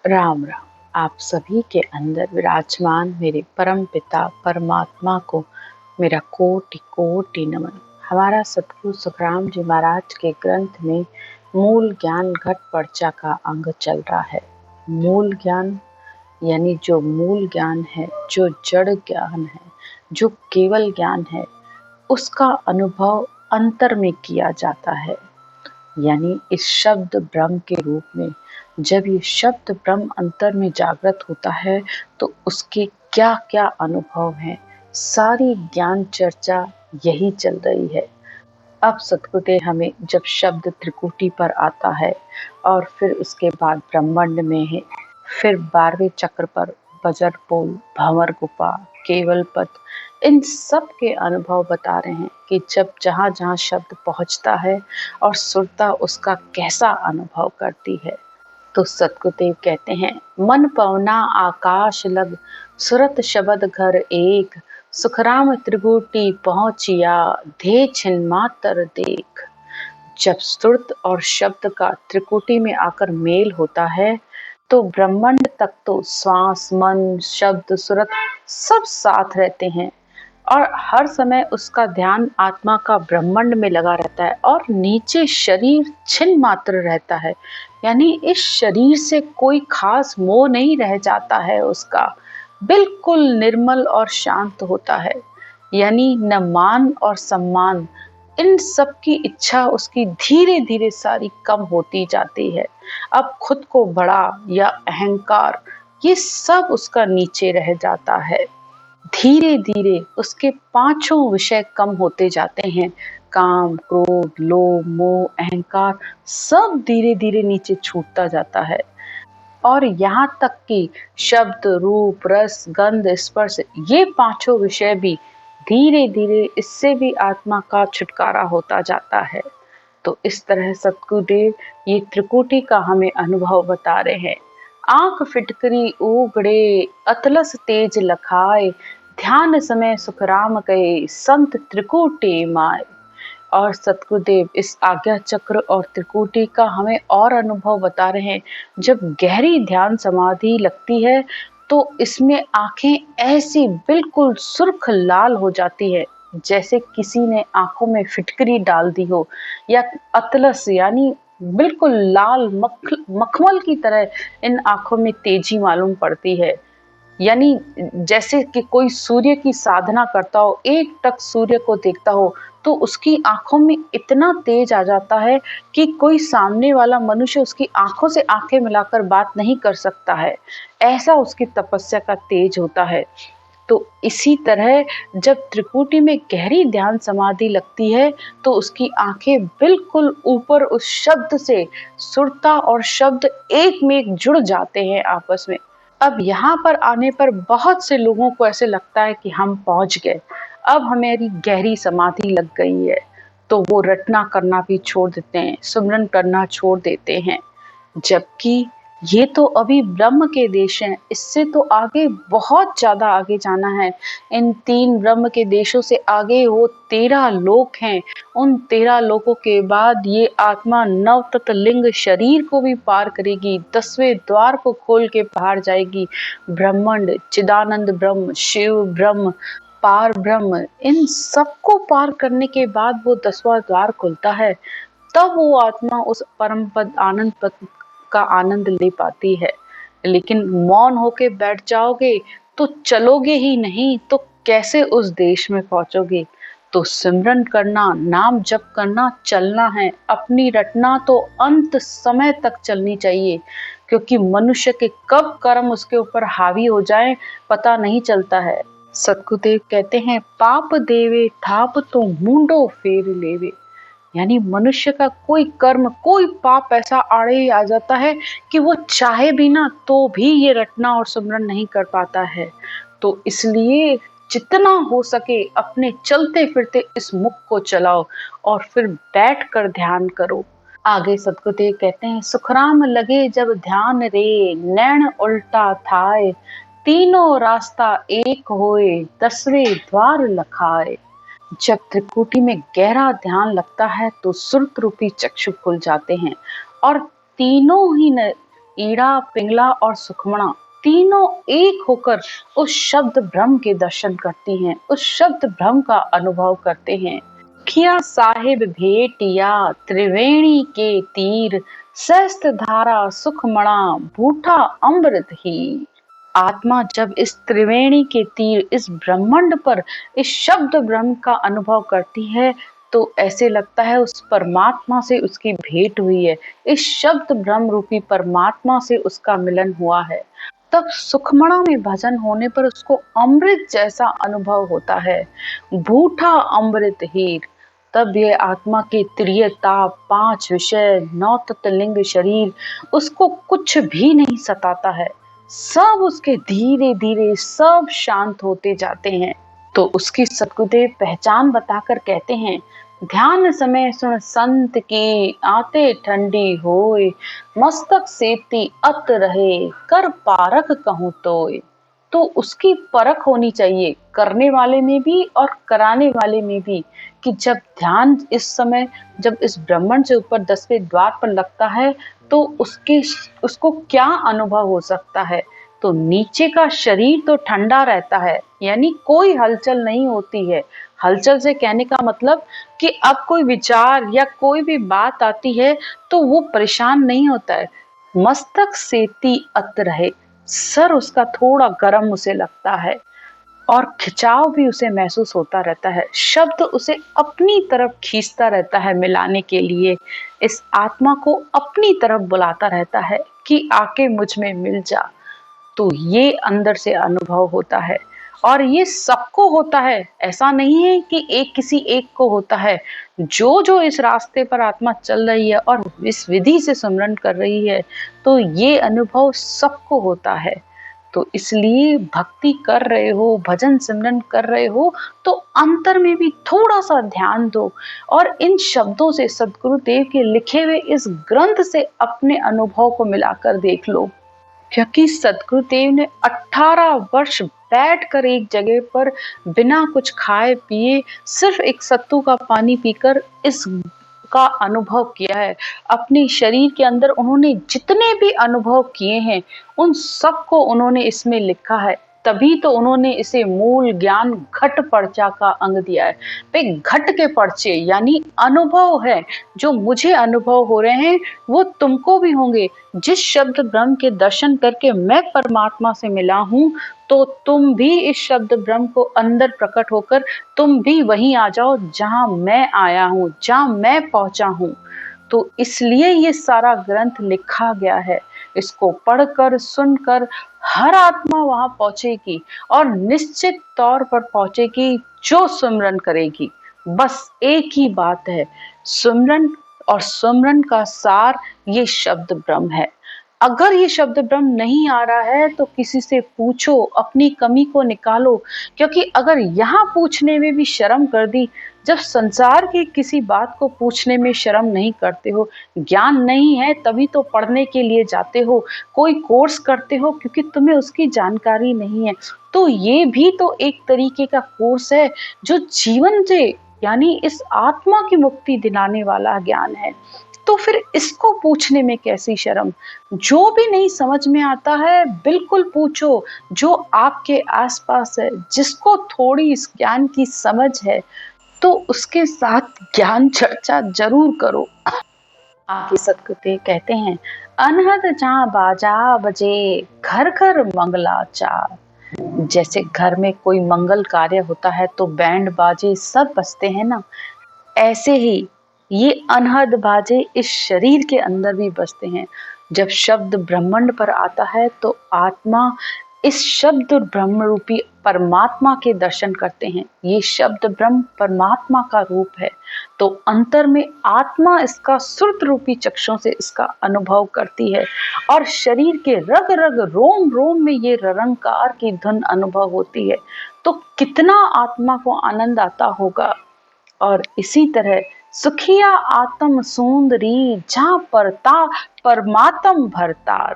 राम राम। आप सभी के अंदर विराजमान मेरे परम पिता परमात्मा को मेरा कोटि कोटि नमन। हमारा सतगुरु सुखराम जी महाराज के ग्रंथ में मूल ज्ञान घट पर्चा का अंग चल रहा है। मूल ज्ञान यानी जो मूल ज्ञान है, जो जड़ ज्ञान है, जो केवल ज्ञान है, उसका अनुभव अंतर में किया जाता है। यानी इस शब्द ब्रह्म के रूप में जब ये शब्द ब्रह्म अंतर में जागृत होता है तो उसके क्या क्या अनुभव हैं, सारी ज्ञान चर्चा यही चल रही है। अब सतगुरुदेव हमें जब शब्द त्रिकुटी पर आता है और फिर उसके बाद ब्रह्मांड में है, फिर 12वें चक्र पर बजरपोल, भंवर गुफा, केवल पद, इन सब के अनुभव बता रहे हैं कि जब जहाँ जहाँ शब्द पहुँचता है और सुरता उसका कैसा अनुभव करती है। तो सतगुरुदेव कहते हैं, मन पवना आकाश लग, सुरत शब्द घर एक, सुखराम त्रिकुटी पहुँचिया, धे छिन मातर देख। जब सुरत और शब्द का त्रिकुटी में आकर मेल होता है तो ब्रह्मांड तक तो श्वास, मन, शब्द, सुरत सब साथ रहते हैं और हर समय उसका ध्यान आत्मा का ब्रह्मांड में लगा रहता है और नीचे शरीर छिन्न मात्र रहता है। यानी इस शरीर से कोई खास मोह नहीं रह जाता है, उसका बिल्कुल निर्मल और शांत होता है। यानी न मान और सम्मान, इन सब की इच्छा उसकी धीरे धीरे सारी कम होती जाती है। अब खुद को बड़ा या अहंकार, ये सब उसका नीचे रह जाता है। धीरे धीरे उसके पांचों विषय कम होते जाते हैं। काम, क्रोध, लोभ, मोह, अहंकार सब धीरे धीरे नीचे छूटता जाता है और यहाँ तक कि शब्द, रूप, रस, गंध, स्पर्श, ये पांचों विषय भी धीरे धीरे इससे भी आत्मा का छुटकारा होता जाता है। तो इस तरह सतगुरुदेव ये त्रिकुटी का हमें अनुभव बता रहे हैं। आंख फिटकरी उगड़े, अतलस तेज लखाए, ध्यान समय सुखराम कहे, संत त्रिकुटी माए। और सतगुरुदेव इस आज्ञा चक्र और त्रिकुटी का हमें और अनुभव बता रहे हैं। जब गहरी ध्यान समाधि लगती है तो इसमें आंखें ऐसी बिल्कुल सुर्ख लाल हो जाती है जैसे किसी ने आंखों में फिटकरी डाल दी हो, या अतलस यानी बिल्कुल लाल मखमल की तरह इन आंखों में तेजी मालूम पड़ती है। यानी जैसे कि कोई सूर्य की साधना करता हो, एक टक सूर्य को देखता हो तो उसकी आंखों में इतना तेज आ जाता है कि कोई सामने वाला मनुष्य उसकी आंखों से आंखें मिलाकर बात नहीं कर सकता है, ऐसा उसकी तपस्या का तेज होता है। तो इसी तरह जब त्रिकुटी में गहरी ध्यान समाधि लगती है तो उसकी आंखें बिल्कुल ऊपर उस शब्द से, सुरता और शब्द एक में एक जुड़ जाते हैं आपस में। अब यहाँ पर आने पर बहुत से लोगों को ऐसे लगता है कि हम पहुंच गए, अब हमारी गहरी समाधि लग गई है, तो वो रटना करना भी छोड़ देते हैं, सुमरन करना छोड़ देते हैं। जबकि ये तो अभी ब्रह्म के देश हैं, इससे तो आगे बहुत ज्यादा आगे जाना है। इन 3 ब्रह्म के देशों से आगे वो 13 लोक हैं। उन 13 लोकों के बाद ये आत्मा नव तत्व लिंग शरीर को भी पार करेगी, 10वें द्वार को खोल के बाहर जाएगी। ब्रह्मांड, चिदानंद ब्रह्म, शिव ब्रह्म, पार ब्रह्म, इन सबको पार करने के बाद वो 10वां द्वार खुलता है। तब वो आत्मा उस परम पद, आनंद पद का आनंद ले पाती है। लेकिन मौन होके बैठ जाओगे तो चलोगे ही नहीं, तो कैसे उस देश में पहुंचोगे। तो सिमरन करना, नाम जप करना, चलना है। अपनी रटना तो अंत समय तक चलनी चाहिए, क्योंकि मनुष्य के कब कर्म उसके ऊपर हावी हो जाए पता नहीं चलता है। सतगुरुदेव कहते हैं, पाप देवे थाप तो मुंडो फेर लेवे। यानी मनुष्य का कोई कर्म, कोई पाप ऐसा आड़े आ जाता है कि वो चाहे भी ना तो भी ये रटना और सुमरन नहीं कर पाता है। तो इसलिए जितना हो सके अपने चलते फिरते इस मुख को चलाओ और फिर बैठ कर ध्यान करो। आगे सतगुरुदेव कहते हैं, सुखराम लगे जब ध्यान रे, नैन उल्टा थाए, तीनों रास्ता एक होए, 10वें द्वार लखाए। जब त्रिकुटी में गहरा ध्यान लगता है तो सुरत रूपी चक्षु खुल जाते हैं और तीनों ही ईड़ा, पिंगला और सुखमणा तीनों एक होकर उस शब्द ब्रह्म के दर्शन करती हैं, उस शब्द ब्रह्म का अनुभव करते हैं। किया साहिब भेटिया त्रिवेणी के तीर, सहस्त्र धारा सुखमणा बूठा अमृत ही। आत्मा जब इस त्रिवेणी के तीर, इस ब्रह्मांड पर इस शब्द ब्रह्म का अनुभव करती है तो ऐसे लगता है उस परमात्मा से उसकी भेंट हुई है, इस शब्द ब्रह्म रूपी परमात्मा से उसका मिलन हुआ है। तब सुखमणा में भजन होने पर उसको अमृत जैसा अनुभव होता है, बूठा अमृत हीर। तब ये आत्मा के त्रिय ताप, 5 विषय, 9 तत्लिंग शरीर उसको कुछ भी नहीं सताता है, सब उसके धीरे धीरे सब शांत होते जाते हैं। तो उसकी सद्गुरुदेव पहचान बताकर कहते हैं, ध्यान समय सुन संत की आते ठंडी होए, मस्तक सेती अत रहे कर पारख कहूँ तोय। तो उसकी परख होनी चाहिए करने वाले में भी और कराने वाले में भी, कि जब ध्यान इस समय जब इस ब्रह्मांड से ऊपर 10वें द्वार पर लगता है तो उसको क्या अनुभव हो सकता है। तो नीचे का शरीर तो ठंडा रहता है, यानी कोई हलचल नहीं होती है। हलचल से कहने का मतलब कि अब कोई विचार या कोई भी बात आती है तो वो परेशान नहीं होता है। मस्तक सेती अत रहे, सर उसका थोड़ा गर्म उसे लगता है और खिंचाव भी उसे महसूस होता रहता है। शब्द उसे अपनी तरफ खींचता रहता है मिलाने के लिए, इस आत्मा को अपनी तरफ बुलाता रहता है कि आके मुझ में मिल जा। तो ये अंदर से अनुभव होता है और ये सबको होता है, ऐसा नहीं है कि एक किसी एक को होता है। जो जो इस रास्ते पर आत्मा चल रही है और इस विधि से सुमरन कर रही है तो ये अनुभव सबको होता है। तो इसलिए भक्ति कर रहे हो, भजन सिमरन कर रहे हो तो अंतर में भी थोड़ा सा ध्यान दो और इन शब्दों से सदगुरुदेव के लिखे हुए इस ग्रंथ से अपने अनुभव को मिलाकर देख लो। क्योंकि सदगुरुदेव ने 18 वर्ष बैठकर एक जगह पर बिना कुछ खाए पिए सिर्फ एक सत्तू का पानी पीकर इस का अनुभव किया है। अपने शरीर के अंदर उन्होंने जितने भी अनुभव किए हैं उन सबको उन्होंने इसमें लिखा है। तभी तो उन्होंने इसे मूल ज्ञान घट पर्चा का अंग दिया है। पे घट के पर्चे यानी अनुभव है, जो मुझे अनुभव हो रहे हैं वो तुमको भी होंगे। जिस शब्द ब्रह्म के दर्शन करके मैं परमात्मा से मिला हूँ तो तुम भी इस शब्द ब्रह्म को अंदर प्रकट होकर तुम भी वहीं आ जाओ जहां मैं आया हूँ, जहां मैं पहुंचा हूँ। तो इसलिए ये सारा ग्रंथ लिखा गया है। इसको पढ़कर सुनकर हर आत्मा वहां पहुंचेगी और निश्चित तौर पर पहुंचेगी जो सुमरन करेगी। बस एक ही बात है, सुमरन और सुमरन का सार ये शब्द ब्रह्म है। अगर ये शब्द ब्रह्म नहीं आ रहा है तो किसी से पूछो, अपनी कमी को निकालो। क्योंकि अगर यहाँ पूछने में भी शर्म कर दी, जब संसार की किसी बात को पूछने में शर्म नहीं करते हो, ज्ञान नहीं है तभी तो पढ़ने के लिए जाते हो, कोई कोर्स करते हो क्योंकि तुम्हें उसकी जानकारी नहीं है, तो ये भी तो एक तरीके का कोर्स है जो जीवन से यानी इस आत्मा की मुक्ति दिलाने वाला ज्ञान है। तो फिर इसको पूछने में कैसी शर्म। जो भी नहीं समझ में आता है बिल्कुल पूछो, जो आपके आसपास है जिसको थोड़ी इस ज्ञान की समझ है तो उसके साथ ज्ञान चर्चा जरूर करो। आगे सतगुरुदेव कहते हैं, अनहद जहाँ बाजा बजे घर घर मंगलाचार। जैसे घर में कोई मंगल कार्य होता है तो बैंड बाजे सब बजते हैं ना, ऐसे ही ये अनहद बाजे इस शरीर के अंदर भी बसते हैं। जब शब्द ब्रह्मांड पर आता है तो आत्मा इस शब्द ब्रह्म रूपी परमात्मा के दर्शन करते हैं। ये शब्द ब्रह्म परमात्मा का रूप है, तो अंतर में आत्मा इसका सुरत रूपी चक्षुओं से इसका अनुभव करती है और शरीर के रग रग रोम रोम में ये ररंकार की धुन अनुभव होती है। तो कितना आत्मा को आनंद आता होगा। और इसी तरह सुखिया आत्म सुंदरी जहाँ परता परमात्म भरतार।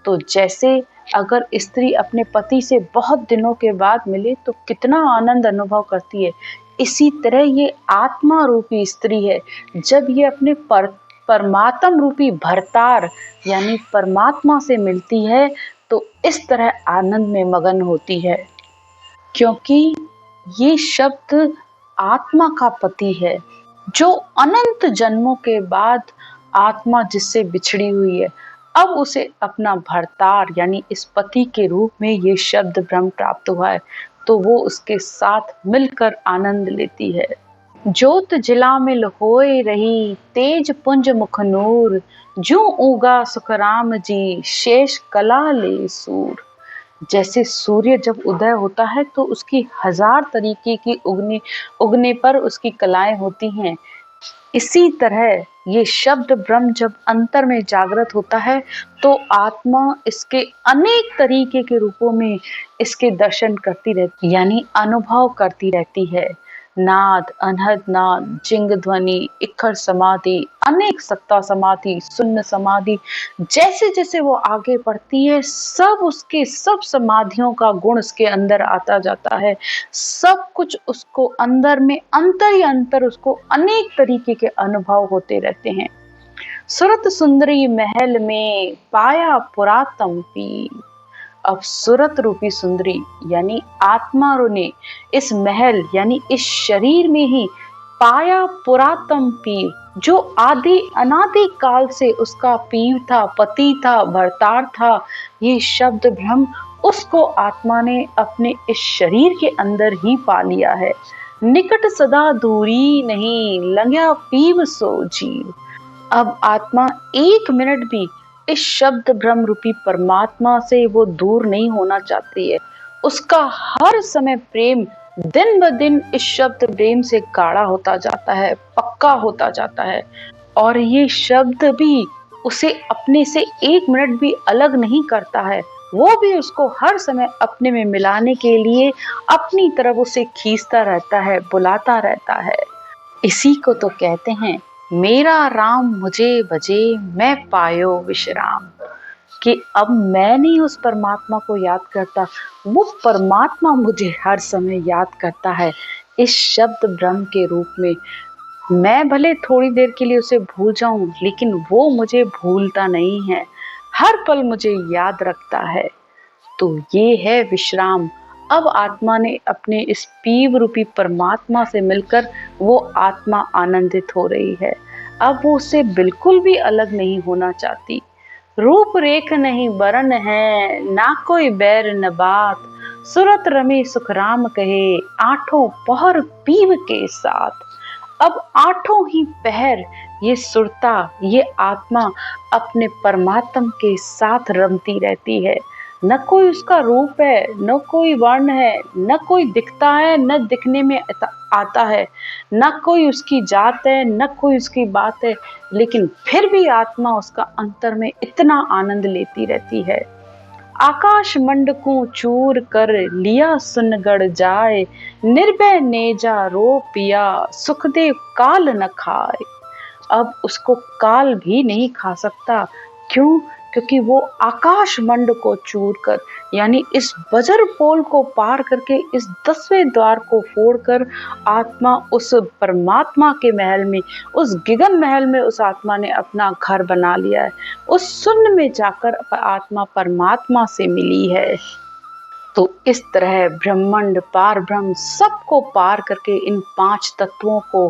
तो जैसे अगर स्त्री अपने पति से बहुत दिनों के बाद मिले तो कितना आनंद अनुभव करती है, इसी तरह ये आत्मा रूपी स्त्री है, जब ये अपने परमात्म रूपी भरतार यानी परमात्मा से मिलती है तो इस तरह आनंद में मगन होती है, क्योंकि ये शब्द आत्मा का पति है, जो अनंत जन्मों के बाद आत्मा जिससे बिछड़ी हुई है, अब उसे अपना भरतार यानी इस पति के रूप में ये शब्द ब्रह्म प्राप्त हुआ है, तो वो उसके साथ मिलकर आनंद लेती है। ज्योत जिलामिल होए रही तेज पुंज मुख नूर, जो उगा सुखराम जी शेष कला ले सूर। जैसे सूर्य जब उदय होता है तो उसकी हजार तरीके की उगने पर उसकी कलाएं होती हैं, इसी तरह ये शब्द ब्रह्म जब अंतर में जागृत होता है तो आत्मा इसके अनेक तरीके के रूपों में इसके दर्शन करती रहती यानी अनुभव करती रहती है। नाद, अनहद नाद, जिंग ध्वनि, इक्खर समाधि, अनेक सत्ता समाधि, शून्य समाधि, जैसे जैसे वो आगे बढ़ती है सब उसके सब समाधियों का गुण उसके अंदर आता जाता है। सब कुछ उसको अंदर में अंतर ही अंतर उसको अनेक तरीके के अनुभव होते रहते हैं। सुरत सुंदरी महल में पाया पुरातम पी। अब सुरत रूपी सुंदरी यानी आत्मा ने इस महल यानी इस शरीर में ही पाया पुरातम पीर, जो आदि अनादि काल से उसका पीर था, पति था, भरतार था, ये शब्द ब्रह्म, उसको आत्मा ने अपने इस शरीर के अंदर ही पा लिया है। निकट सदा दूरी नहीं लंघ्या पीव सो जीव। अब आत्मा एक मिनट भी इस शब्द ब्रह्म रूपी परमात्मा से वो दूर नहीं होना चाहती है। उसका हर समय प्रेम दिन ब दिन इस शब्द प्रेम से गाढ़ा होता जाता है, पक्का होता जाता है, और ये शब्द भी उसे अपने से एक मिनट भी अलग नहीं करता है। वो भी उसको हर समय अपने में मिलाने के लिए अपनी तरफ उसे खींचता रहता है, बुलाता रहता है। इसी को तो कहते हैं मेरा राम मुझे भजे मैं पायो विश्राम, कि अब मैं नहीं उस परमात्मा को याद करता, वो परमात्मा मुझे हर समय याद करता है इस शब्द ब्रह्म के रूप में। मैं भले थोड़ी देर के लिए उसे भूल जाऊं, लेकिन वो मुझे भूलता नहीं है, हर पल मुझे याद रखता है। तो ये है विश्राम। अब आत्मा ने अपने इस पीव रूपी परमात्मा से मिलकर वो आत्मा आनंदित हो रही है। अब वो उससे बिल्कुल भी अलग नहीं होना चाहती। रूप रेख नहीं बरन है ना कोई बैर न बात, सुरत रमे सुखराम कहे आठों पहर पीव के साथ। अब आठों ही पहर ये सुरता, ये आत्मा अपने परमात्मा के साथ रमती रहती है। न कोई उसका रूप है, न कोई वर्ण है, न कोई दिखता है, न दिखने में आता है, न कोई उसकी जात है, न कोई उसकी बात है, लेकिन फिर भी आत्मा उसका अंतर में इतना आनंद लेती रहती है। आकाश मंड को चूर कर लिया सुनगढ़ जाए, निर्भय नेजा रो पिया सुखदेव काल न खाए। अब उसको काल भी नहीं खा सकता। क्यों? क्योंकि वो आकाश मंड को चूर कर यानी इस बजर पोल को पार करके इस 10वें द्वार को फोड़कर आत्मा उस परमात्मा के महल में, उस गगन महल में उस आत्मा ने अपना घर बना लिया है। उस शून्य में जाकर आत्मा परमात्मा से मिली है। तो इस तरह ब्रह्मांड, पार ब्रह्म सबको पार करके इन 5 तत्वों को,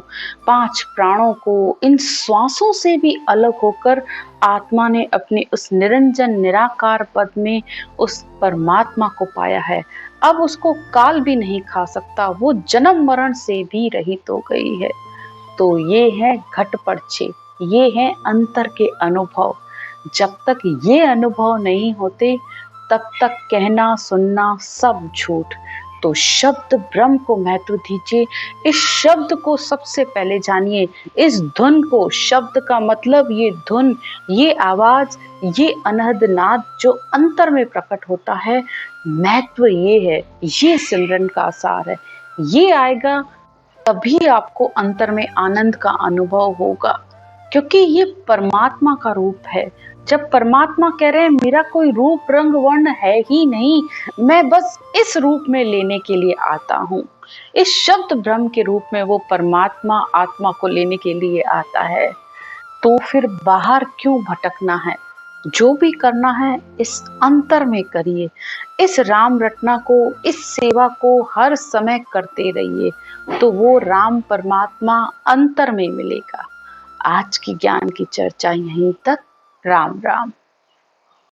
5 प्राणों को, इन श्वासों से भी अलग होकर आत्मा ने अपने उस निरंजन निराकार पद में उस परमात्मा को पाया है। अब उसको काल भी नहीं खा सकता, वो जन्म मरण से भी रहित हो गई है। तो ये है घटपड़छे, ये है अंतर के अनुभव। जब तक ये अनुभव नहीं होते तब तक कहना सुनना सब झूठ। तो शब्द ब्रह्म को महत्व दीजिए, इस शब्द को सबसे पहले जानिए, इस धुन को। शब्द का मतलब ये धुन, ये आवाज, ये अनहद नाद जो अंतर में प्रकट होता है, महत्व ये है, ये सिमरन का सार है। ये आएगा तभी आपको अंतर में आनंद का अनुभव होगा, क्योंकि ये परमात्मा का रूप है। जब परमात्मा कह रहे हैं मेरा कोई रूप रंग वर्ण है ही नहीं, मैं बस इस रूप में लेने के लिए आता हूँ, इस शब्द ब्रह्म के रूप में वो परमात्मा आत्मा को लेने के लिए आता है। तो फिर बाहर क्यों भटकना है। जो भी करना है इस अंतर में करिए, इस राम रटना को, इस सेवा को हर समय करते रहिए, तो वो राम परमात्मा अंतर में मिलेगा। आज की ज्ञान की चर्चा यहीं तक। राम राम।